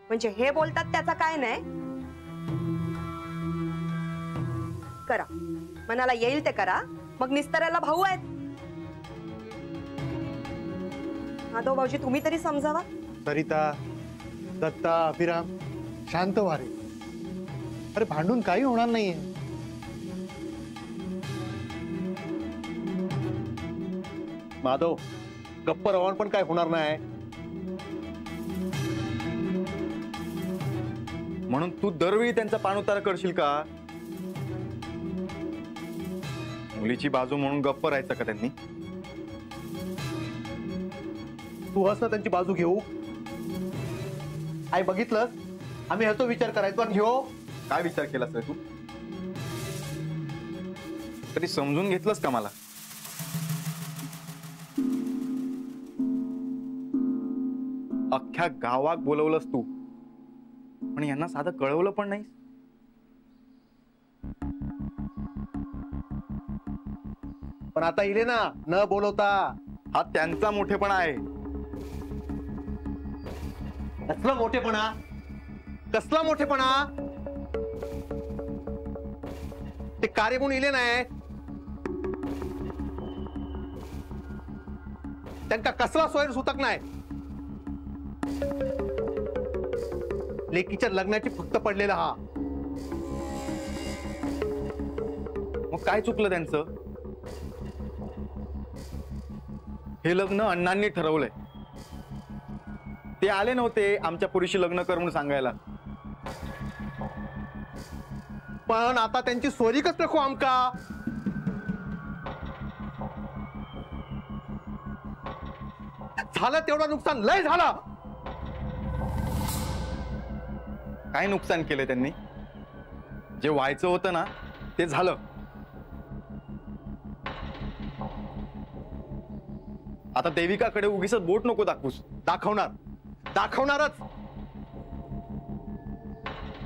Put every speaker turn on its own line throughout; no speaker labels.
म्हणजे हे बोलतात त्याचा काय नाही. करा, मनाला येईल ते करा. मग निस्तरायला भाऊ आहेत. माधव भाऊजी तुम्ही तरी समजावा.
सरिता, दत्ता, अभिराम शांत व्हा रे. अरे भांडून काही होणार नाहीये. माधव, गप्प राहून पण काय होणार नाही.
म्हणून तू दरवेळी त्यांचा पाणउतारा करशील का? मुलीची बाजू म्हणून गप्प राहायचं का त्यांनी?
तू हस ना त्यांची बाजू घेऊ. आई बघितलंस, आम्ही ह्याचा विचार करायचो आणि ह्यो
काय विचार केलास रे तू? तरी समजून घेतलंस का मला? अख्ख्या गावात बोलवलंस तू, पण यांना साधं कळवलं पण नाही.
पण आता इले ना न बोलवता.
हा त्यांचा मोठेपणा आहे.
कसला मोठेपणा? कसला मोठेपणा? ते कार्य म्हणून इले नाही. त्यांना कसला सोयर सुतक नाही. लेकीच्या लग्नाची फक्त पडलेला हा.
मग काय चुकलं त्यांचं? हे लग्न अण्णांनी ठरवलंय. ते आले नव्हते आमच्या पुरीशी लग्न कर म्हणून सांगायला.
पण आता त्यांची सोरीकच नको आमका. झालं तेवढं नुकसान लय झालं.
काय नुकसान केलंय त्यांनी? जे व्हायचं होतं ना ते झालं. आता देविकाकडे उगीच बोट नको दाखवूस.
दाखवणार, दाखवणारच.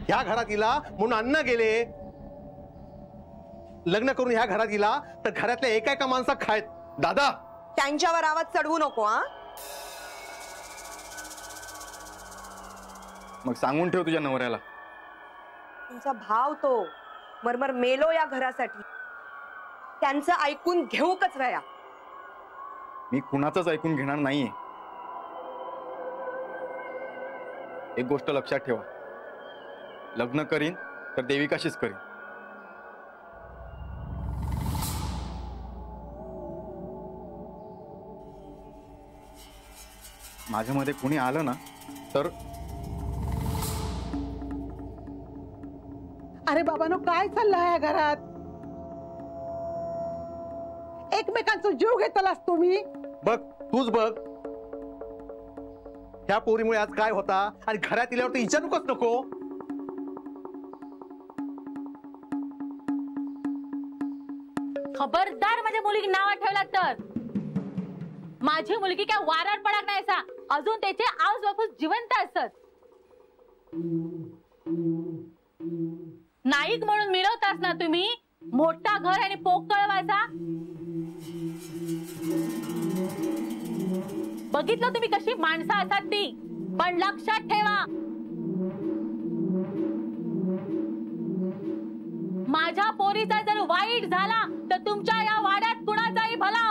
ह्या घरात इला म्हणून अण्णा गेले. लग्न करून ह्या घरात इला तर घरातल्या एका माणसा खायत.
दादा,
त्यांच्यावर आवाज चढवू नको. हा,
मग सांगून ठेव तुझ्या नवऱ्याला.
तुमचा भाव तो मरमर मेलो या घरासाठी. त्यांचं ऐकून घेऊकच वया.
मी कुणाचंच ऐकून घेणार नाहीये. एक गोष्ट लक्षात ठेवा, लग्न करीन तर देविकाशीच करीन. माझ्यामध्ये कोणी आलं ना तर.
अरे बाबानो, काय चाललंय या घरात? एकमेकांचा जीव घेतलास तुम्ही.
बघ, तूच बघ. ह्या पोरीमुळे आज काय होता आणि घरात इल्यावर तर विचारूकच नको.
खबरदार माझ्या मुलीची नाव ठेवला तर. माझी मुलगी काय वारार पडक नाही सा. अजून त्याचे आऊस बापूस जिवंत असत. नाईक म्हणून मिळवतास ना तुम्ही मोठा घर आणि पोकळ व्हायचा. बघितलं तुम्ही कशी माणसं असतात ती. पण लक्षात ठेवा, माझ्या पोरीचा जर वाईट झाला तर तुमच्या या वाड्यात कुणाचाही भला